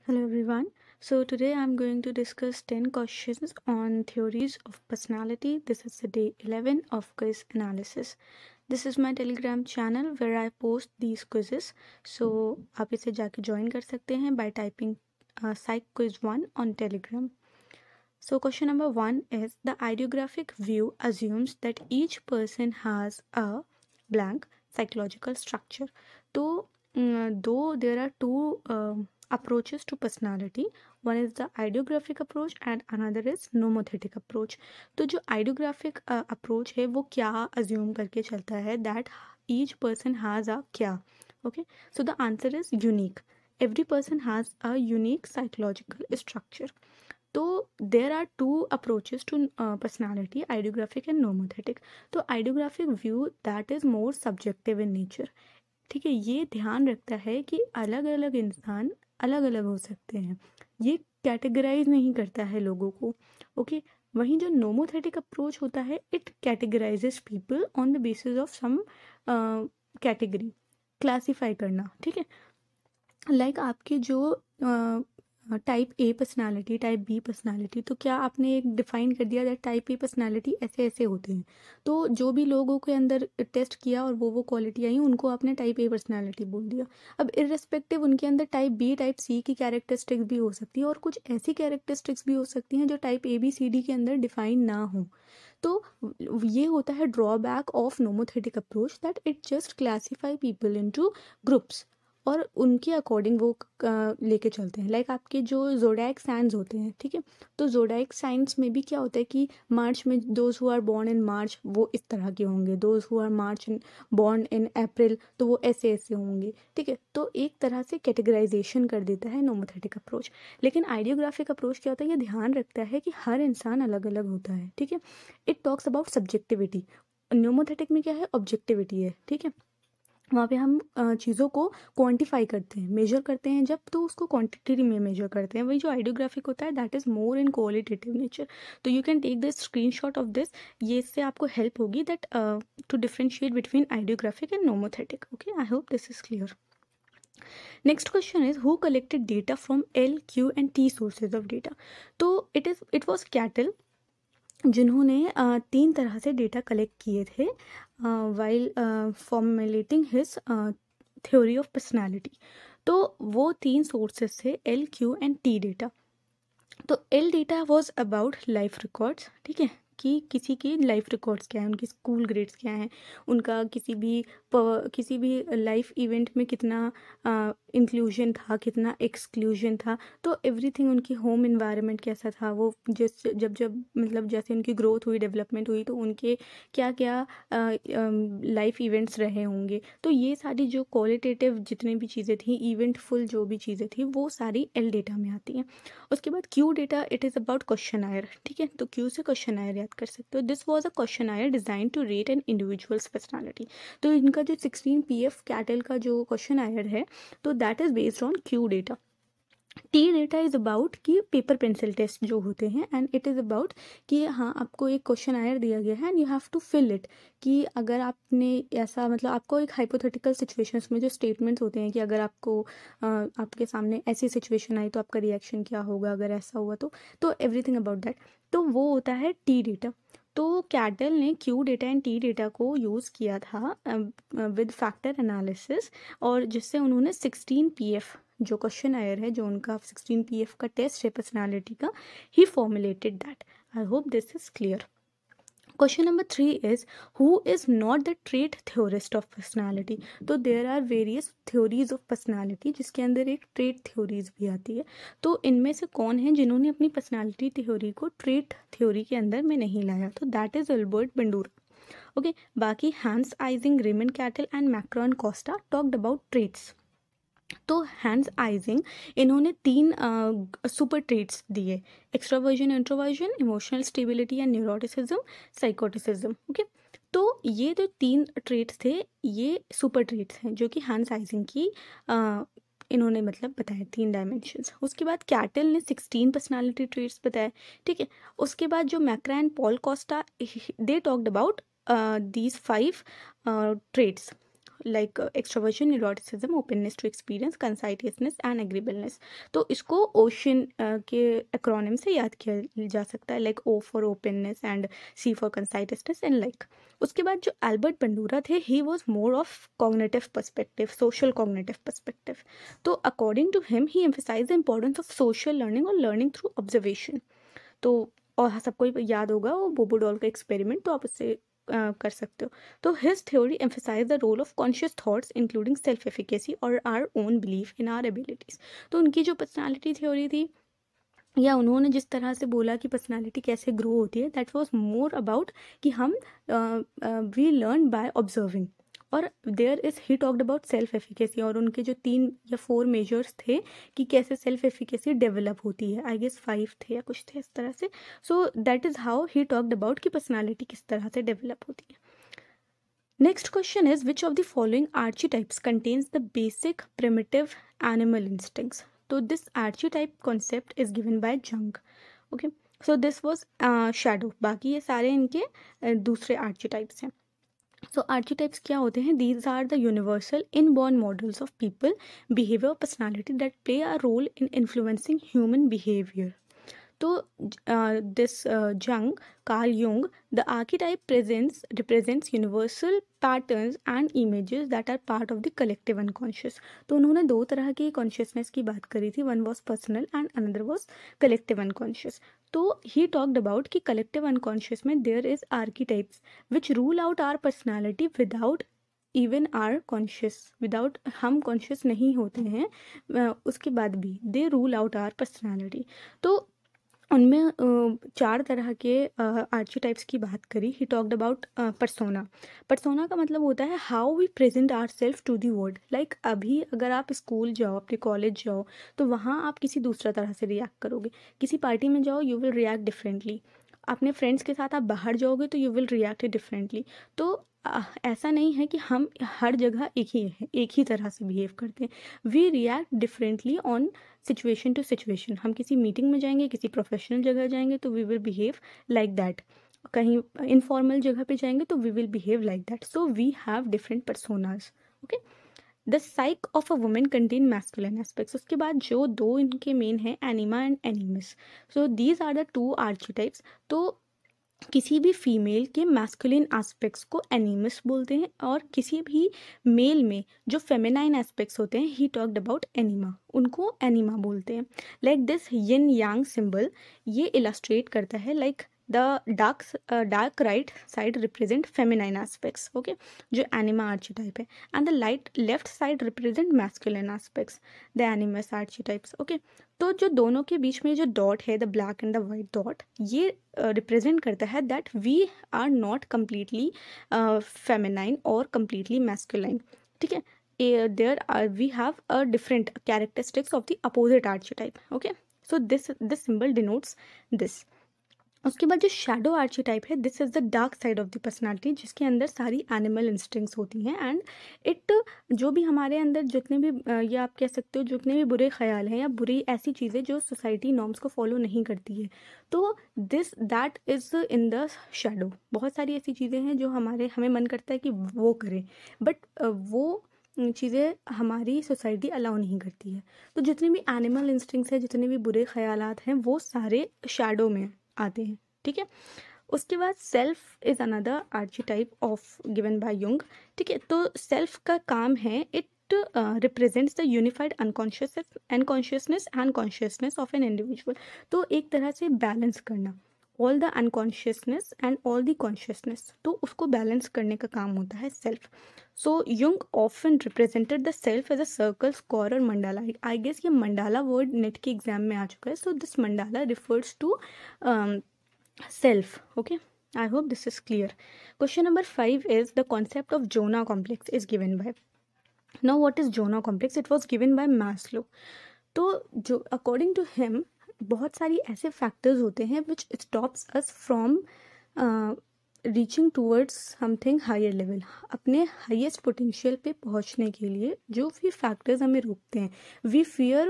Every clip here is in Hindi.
Hello everyone. So today I'm going to discuss 10 questions on theories of personality. This is the day 11 of quiz analysis. This is my Telegram channel where I post these quizzes. So आप इसे जाके join कर सकते हैं by typing Psych Quiz 1 on Telegram. So question number 1 is the ideographic view assumes that each person has a blank psychological structure. So though there are two approaches to personality, one is the ideographic approach and another is nomothetic approach. तो जो ideographic approach है वो क्या assume करके चलता है that each person has a क्या. Okay, so the answer is unique. Every person has a unique psychological structure. तो there are two approaches to personality, idiographic and nomothetic. तो idiographic view that is more subjective in nature. ठीक है, ये ध्यान रखता है कि अलग अलग इंसान अलग अलग हो सकते हैं, ये कैटेगराइज नहीं करता है लोगों को. ओके, वहीं जो नोमोथेटिक अप्रोच होता है it categorises people on the basis of some category, classify करना. ठीक है, लाइक आपके जो type A personality, type B personality, तो क्या आपने एक डिफाइन कर दिया दैट टाइप ए पर्सनालिटी ऐसे ऐसे होते हैं, तो जो भी लोगों के अंदर टेस्ट किया और वो क्वालिटी आई उनको आपने टाइप ए पर्सनालिटी बोल दिया. अब इररेस्पेक्टिव उनके अंदर टाइप बी, टाइप सी की कैरेक्टरिस्टिक्स भी हो सकती है और कुछ ऐसी कैरेक्टरिस्टिक्स भी हो सकती हैं जो type A B C D के अंदर डिफाइन ना हो. तो ये होता है drawback of nomothetic approach that it just classify people into groups और उनके अकॉर्डिंग वो लेके चलते हैं. लाइक आपके जो जोडाइक साइंस होते हैं, ठीक है, तो जोडाइक साइंस में भी क्या होता है कि मार्च में those who are born in March वो इस तरह के होंगे, those who are born in April तो वो ऐसे ऐसे होंगे. ठीक है, तो एक तरह से कैटेगराइजेशन कर देता है नोमोथेटिक अप्रोच. लेकिन आइडियोग्राफिक अप्रोच क्या होता है, ये ध्यान रखता है कि हर इंसान अलग अलग होता है. ठीक है, it talks about subjectivity. Nomothetic में क्या है, ऑब्जेक्टिविटी है. ठीक है, वहाँ पे हम चीज़ों को क्वांटिफाई करते हैं, मेजर करते हैं जब, तो उसको क्वांटिटी में मेजर करते हैं. वही जो आइडियोग्राफिक होता है that is more in qualitative nature. तो you can take the screenshot of this, ये इससे आपको हेल्प होगी that to differentiate between idiographic and nomothetic. Okay, I hope this is clear. Next question is who collected data from L, Q and T sources of data. तो इट वॉज कैटल जिन्होंने 3 तरह से डेटा कलेक्ट किए थे while formulating his theory of personality. तो वो 3 सोर्सेस थे L, Q and T data. तो L data was about life records. ठीक है, कि किसी की लाइफ रिकॉर्ड्स क्या हैं, उनकी स्कूल ग्रेड्स क्या हैं, उनका किसी भी लाइफ इवेंट में कितना इंक्लूजन था, कितना एक्सक्लूजन था, तो एवरीथिंग, उनकी होम इन्वायरमेंट कैसा था, वो जब मतलब जैसे उनकी ग्रोथ हुई, डेवलपमेंट हुई, तो उनके क्या क्या लाइफ इवेंट्स रहे होंगे. तो ये सारी जो क्वालिटेटिव जितनी भी चीज़ें थी, इवेंटफुल जो भी चीज़ें थी, वो सारी L डेटा में आती हैं. उसके बाद Q data, it is about questionnaire. ठीक है, तो Q से क्वेश्चनायर याद कर सकते हो. This was a questionnaire design to rate an individual's personality. तो इनका जो 16 PF कैटल का जो क्वेश्चनायर है, तो that is based on Q data. T data is about कि पेपर पेंसिल टेस्ट जो होते हैं, एंड इट इज़ अबाउट कि हाँ आपको एक क्वेश्चन आयर दिया गया है and you have to fill it, कि अगर आपने ऐसा, मतलब आपको एक हाइपोथेटिकल सिचुएशंस में जो स्टेटमेंट्स होते हैं कि अगर आपको आपके सामने ऐसी सिचुएशन आई तो आपका रिएक्शन क्या होगा, अगर ऐसा हुआ तो एवरीथिंग अबाउट दैट, तो वो होता है T डेटा. तो कैटल ने Q data and T data को यूज़ किया था विद फैक्टर एनालिसिस, और जिससे उन्होंने 16 PF जो क्वेश्चन आयर है, जो उनका 16 PF का टेस्ट है पर्सनालिटी का, he formulated that. I hope this is clear. Question number 3 is who is not the trait theorist of personality. तो there are various theories of personality जिसके अंदर एक ट्रेट थ्योरीज भी आती है. तो इनमें से कौन है जिन्होंने अपनी पर्सनालिटी थ्योरी को ट्रेट थ्योरी के अंदर में नहीं लाया, तो that is Albert Bandura. Okay, बाकी Hans Eysenck, Raymond Cattell and McCrae Costa talked about traits. तो हैंस आइजिंग, इन्होंने 3 सुपर ट्रेट्स दिए: extroversion, introversion, emotional stability and neuroticism, psychoticism. Okay, तो ये जो 3 ट्रेट्स थे ये सुपर ट्रेट्स हैं जो कि हैंस आइजिंग की इन्होंने मतलब बताए 3 डायमेंशंस. उसके बाद कैटल ने 16 पर्सनालिटी ट्रेट्स बताए. ठीक है, उसके बाद जो McCrae and Paul Costa, they talked about these 5 traits. Like extroversion, neuroticism, openness to experience, conscientiousness and agreeableness. तो इसको ओशन के एक्रोनिम से याद किया जा सकता है, like O for openness and C for conscientiousness and like. उसके बाद जो एल्बर्ट बंडूरा थे, he was more of cognitive perspective, social cognitive perspective. तो according to him he emphasize the importance of social learning और लर्निंग थ्रू ऑब्जर्वेशन। तो और सबको याद होगा वो बोबो डॉल का एक्सपेरिमेंट, तो आप उससे कर सकते हो। तो his theory emphasize the role of conscious thoughts including self efficacy और our own belief in our abilities. तो उनकी जो पर्सनालिटी थ्योरी थी, या उन्होंने जिस तरह से बोला कि पर्सनालिटी कैसे ग्रो होती है, दैट वाज मोर अबाउट कि हम वी लर्न बाय ऑब्जर्विंग। और there is he talked about self efficacy, और उनके जो 3 या 4 मेजर्स थे कि कैसे सेल्फ एफिकेसी डेवलप होती है, आई गेस 5 थे या कुछ थे इस तरह से। So that is how he talked about कि पर्सनालिटी किस तरह से डेवलप होती है। Next question is which of the following archetypes contains the basic primitive animal instincts. तो this archetype concept is given by Jung. Okay, so this was shadow. बाकी ये सारे इनके दूसरे आर्चीटाइप्स हैं। सो आर्चीटाइप्स क्या होते हैं? These are the universal inborn models of people, behaviour, personality that play a role in influencing human behaviour. तो this Jung, Carl Jung, the archetype represents universal patterns and images that are part of the collective unconscious. तो उन्होंने 2 तरह की consciousness की बात करी थी, one was personal and another was collective unconscious. तो he talked about कि collective unconscious में there is archetypes which rule out our personality without even our conscious, without हम कॉन्शियस नहीं होते हैं उसके बाद भी they rule out our personality. तो उनमें 4 तरह के आर्चीटाइप्स की बात करी। He talked about persona. Persona का मतलब होता है how we present our self to the world. Like अभी अगर आप स्कूल जाओ, अपने कॉलेज जाओ, तो वहाँ आप किसी दूसरा तरह से रिएक्ट करोगे। किसी पार्टी में जाओ, यू विल रिएक्ट डिफरेंटली। अपने फ्रेंड्स के साथ आप बाहर जाओगे तो यू विल रिएक्ट डिफरेंटली। तो ऐसा नहीं है कि हम हर जगह एक ही तरह से बिहेव करते हैं। We react differently on situation to situation. हम किसी मीटिंग में जाएंगे, किसी प्रोफेशनल जगह जाएंगे तो we will behave like that. कहीं इनफॉर्मल जगह पे जाएंगे तो we will behave like that. So we have different personas. Okay, the psyche of a women contain masculine aspects. उसके बाद जो 2 इनके मेन है, anima and animus. So these are the 2 archetypes. तो किसी भी फीमेल के मैस्कुलिन एस्पेक्ट्स को एनिमस बोलते हैं, और किसी भी मेल में जो फेमिनाइन एस्पेक्ट्स होते हैं, ही टॉक्ड अबाउट एनिमा, उनको एनिमा बोलते हैं। Like this yin yang symbol, ये इलस्ट्रेट करता है like the dark right side represent feminine aspects, okay, जो एनिमा आर्चीटाइप है, and the light left side represent masculine aspects, the animus archetypes. Okay, तो जो दोनों के बीच में जो डॉट है, the black and the white dot, ये रिप्रेजेंट करता है that we are not completely feminine और कम्प्लीटली मैस्कुलाइन। ठीक है, there are we have a different characteristics of the opposite archetype. Okay, so this symbol denotes this. उसके बाद जो शैडो आर्चीटाइप है, this is the dark side of the personality, जिसके अंदर सारी एनिमल इंस्टिंक्ट्स होती हैं, एंड इट जो भी हमारे अंदर जितने भी या आप कह सकते हो जितने भी बुरे ख्याल हैं या बुरी ऐसी चीज़ें जो सोसाइटी नॉर्म्स को फॉलो नहीं करती है, तो that is in the shadow. बहुत सारी ऐसी चीज़ें हैं जो हमें मन करता है कि वो करें, बट वो चीज़ें हमारी सोसाइटी अलाउ नहीं करती है। तो जितने भी एनिमल इंस्टिंक्ट्स हैं, जितने भी बुरे ख्यालात हैं, वो सारे शैडो में आते हैं। ठीक है, उसके बाद self is another archetype of given by Jung. ठीक है, तो सेल्फ का काम है, it represents the unified unconsciousness and consciousness of an individual. तो एक तरह से बैलेंस करना all the unconsciousness and all the consciousness, तो उसको बैलेंस करने का काम होता है self. So Jung often represented the self as a circle, square और मंडाला। आई गेस ये मंडाला वर्ड नेट के एग्जाम में आ चुका है। So this mandala refers to self. Okay, I hope this is clear. Question number 5 is the concept of Jonah complex is given by. Now what is Jonah complex? It was given by Maslow. तो जो according to him बहुत सारी ऐसे factors होते हैं which stops us from reaching towards something higher level. अपने highest potential पे पहुंचने के लिए जो भी factors हमें रोकते हैं, we fear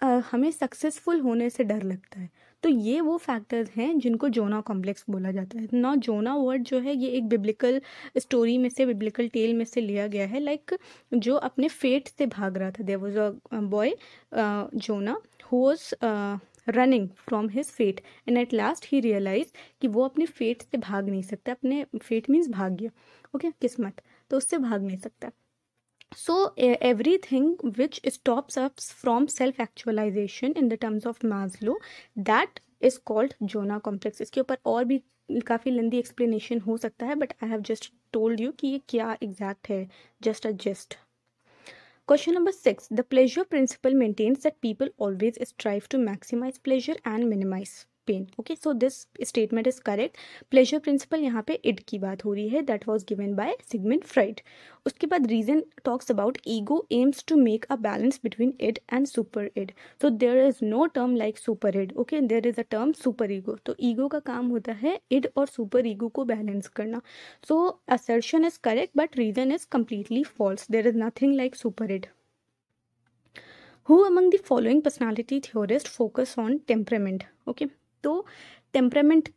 हमें सक्सेसफुल होने से डर लगता है। तो ये वो फैक्टर्स हैं जिनको जोना कॉम्प्लेक्स बोला जाता है ना। जोना वर्ड जो है ये एक बिब्लिकल स्टोरी में से, बिब्लिकल टेल में से लिया गया है। लाइक जो अपने फेट से भाग रहा था, there was a boy Jonah who was running from his fate and at last he realise कि वो अपने फेट से भाग नहीं सकता। अपने फेट मीन्स भाग्य, ओके, किस्मत, तो उससे भाग नहीं सकता। So everything which stops us from self-actualization in the terms of Maslow, that is called Jonah complex. इसके ऊपर और भी काफ़ी लंबी एक्सप्लेनेशन हो सकता है, but I have just told you कि ये क्या एग्जैक्ट है, just a just. Question number 6. The pleasure principle maintains that people always strive to maximize pleasure and minimize pain. Okay, so this statement is correct. Pleasure principle यहाँ पे id की बात हो रही है. That was given by Sigmund Freud. उसके बाद reason talks about ego aims to make a balance between id and super id. So there is no term like super id. Okay, there is a term super ego. तो ego का काम होता है id और super ego को balance करना. So assertion is correct, but reason is completely false. There is nothing like super id. Who among the following personality theorists focus on temperament? Okay, तो temperament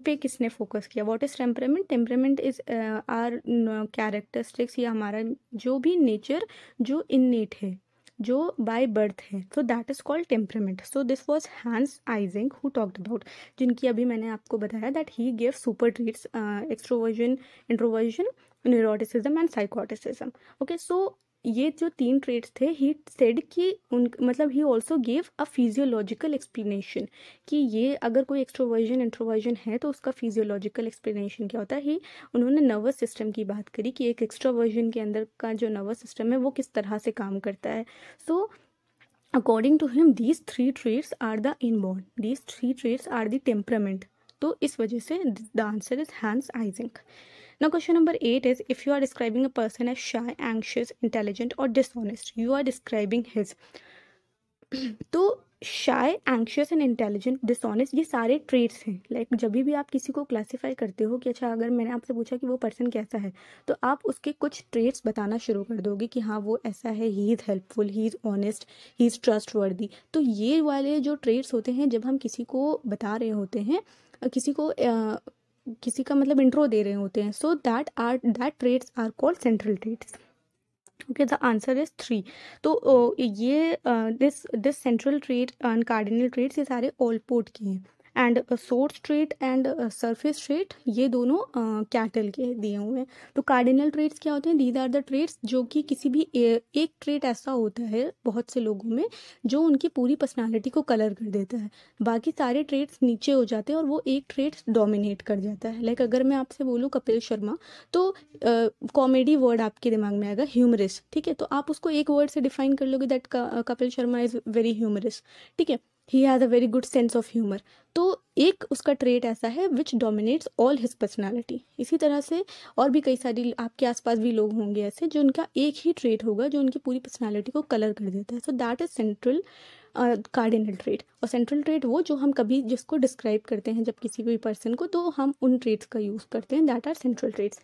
पे किसने फोकस किया? What is temperament? Temperament is our characteristics, या हमारा जो भी नेचर जो इननेट है, जो बाय बर्थ है, तो that is called temperament. So this was Hans Eysenck who talked about, जिनकी अभी मैंने आपको बताया that he give super traits, extroversion, introversion, neuroticism and psychoticism. Okay, so ये जो 3 ट्रेट्स थे, ही सेड कि उन मतलब he also give a physiological explanation कि ये अगर कोई एक्सट्रोवर्जन इंट्रोवर्जन है तो उसका फिजियोलॉजिकल एक्सप्लेनेशन क्या होता है. ही उन्होंने नर्वस सिस्टम की बात करी कि एक एक्सट्रोवर्जन के अंदर का जो नर्वस सिस्टम है वो किस तरह से काम करता है. So according to him these 3 traits are the inborn, these 3 traits are the temperament. तो इस वजह से the answer is Hans Eysenck. Now question number 8 is, if you are describing a person as shy, anxious, intelligent or dishonest, you are describing his. तो shy, anxious and intelligent, dishonest, ये सारे traits हैं. लाइक जब भी आप किसी को क्लासीफाई करते हो कि अच्छा अगर मैंने आपसे पूछा कि वो पर्सन कैसा है, तो आप उसके कुछ ट्रेट्स बताना शुरू कर दोगे कि हाँ वो ऐसा है, he is helpful, he is honest, he is trustworthy. तो ये वाले जो ट्रेट्स होते हैं जब हम किसी को बता रहे होते हैं, किसी का मतलब इंट्रो दे रहे होते हैं, so that traits are called central traits. Okay, the answer is 3. तो ये this central trait and cardinal traits ये सारे ओलपोर्ट के हैं. And source trait and surface trait ये दोनों कैटल के दिए हुए हैं. तो कार्डिनल ट्रेट्स क्या होते हैं? दीज आर द ट्रेट्स जो कि किसी भी एक ट्रेट ऐसा होता है बहुत से लोगों में जो उनकी पूरी पर्सनालिटी को कलर कर देता है. बाकी सारे ट्रेट्स नीचे हो जाते हैं और वो एक ट्रेट डोमिनेट कर जाता है. लाइक अगर मैं आपसे बोलूँ कपिल शर्मा, तो कॉमेडी वर्ड आपके दिमाग में आएगा ह्यूमरस. ठीक है, तो आप उसको एक वर्ड से डिफाइन कर लोगे that Kapil Sharma is very humorous. ठीक है, he has a very good sense of humour. तो एक उसका ट्रेट ऐसा है विच डोमिनेट्स ऑल हिज पर्सनालिटी. इसी तरह से और भी कई सारी आपके आसपास भी लोग होंगे ऐसे जो उनका एक ही ट्रेट होगा जो उनकी पूरी पर्सनालिटी को कलर कर देता है. सो that is central cardinal trait. और सेंट्रल ट्रेट वो जो हम कभी जिसको डिस्क्राइब करते हैं जब किसी भी पर्सन को, तो हम उन ट्रेट्स का यूज़ करते हैं, दैट आर सेंट्रल ट्रेट्स.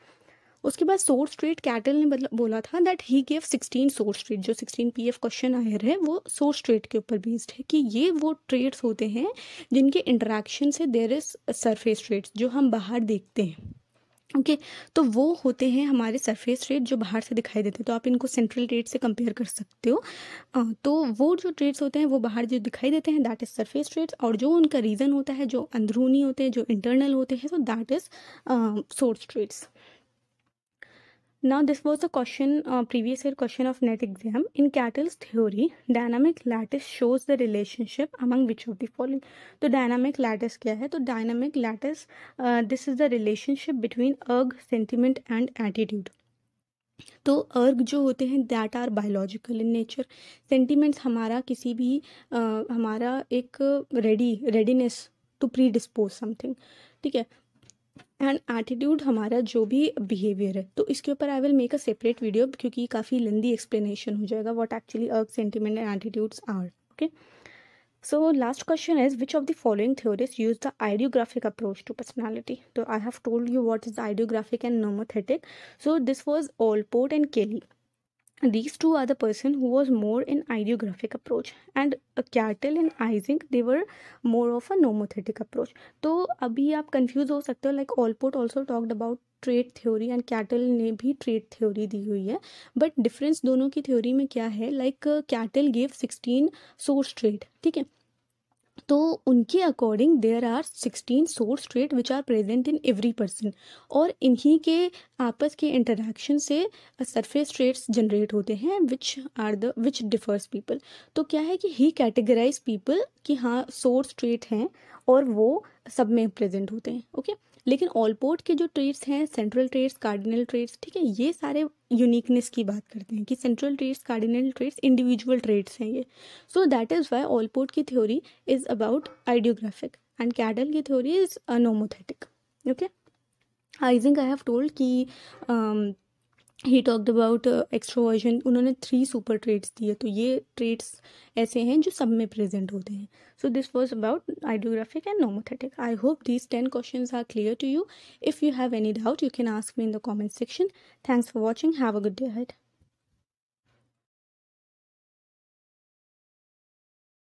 उसके बाद सोर्स ट्रेट, कैटल ने बोला था that he gave 16 source trait. जो 16 PF क्वेश्चन आए हैं वो सोर्स ट्रेट के ऊपर बेस्ड है कि ये वो ट्रेट्स होते हैं जिनके इंटरेक्शन से देयर इज सरफेस ट्रेट्स जो हम बाहर देखते हैं. ओके, तो वो होते हैं हमारे सरफेस ट्रेट जो बाहर से दिखाई देते हैं. तो आप इनको सेंट्रल ट्रेट से कंपेयर कर सकते हो. तो वो जो ट्रेट्स होते हैं वो बाहर जो दिखाई देते हैं दैट इज सरफेस ट्रेट्स, और जो उनका रीज़न होता है जो अंदरूनी होते हैं, जो इंटरनल होते हैं, तो that is source traits. Now this was a question, previous year question of NET exam. In Cattell's theory, dynamic lattice shows the relationship among which of the following. तो dynamic lattice क्या है? तो dynamic lattice, this is the relationship between urge, sentiment and attitude. तो अर्ग जो होते हैं that are biological in nature. Sentiments हमारा किसी भी हमारा एक readiness to predispose something. ठीक है, एंड एटीट्यूड हमारा जो भी बिहेवियर है. तो इसके ऊपर I will make a separate video क्योंकि काफ़ी लेंदी एक्सप्लेनेशन हो जाएगा what actually erg, sentiment and attitudes are. Okay, so last question is which of the following theories use the idiographic approach to personality. तो I have told you what is the idiographic and nomothetic. So this was Allport and Kelly. these two are the person who was more in ideographic approach, and Cattle and Ising, they were more of a nomothetic approach. तो अभी आप कंफ्यूज हो सकते हो, like Allport also talked about trade theory and cattle ने भी ट्रेड थ्योरी दी हुई है, बट डिफरेंस दोनों की थ्योरी में क्या है, like Cattell give 16 source trait, ठीक है, तो उनके according there are 16 source trait which are present in every person, और इन्हीं के आपस के इंटरेक्शन से सरफेस ट्रेट्स जनरेट होते हैं विच डिफर्स पीपल. तो क्या है कि ही कैटेगराइज पीपल कि हाँ सोर्स ट्रेट हैं और वो सब में प्रेजेंट होते हैं, ओके. लेकिन ऑलपोर्ट के जो ट्रेट्स हैं, सेंट्रल ट्रेट्स, कार्डिनल ट्रेट्स, ठीक है, ये सारे यूनिकनेस की बात करते हैं कि central traits, cardinal traits individual traits हैं ये. So that is why Allport की theory is about ideographic and Cadell की theory is nomothetic. Okay, Ising I have told कि he talked about extroversion, उन्होंने 3 super traits दिए, तो ये traits ऐसे हैं जो सब में present होते हैं. So this was about ideographic and nomothetic. I hope these 10 questions are clear to you. If you have any doubt, you can ask me in the comment section. Thanks for watching. Have a good day ahead.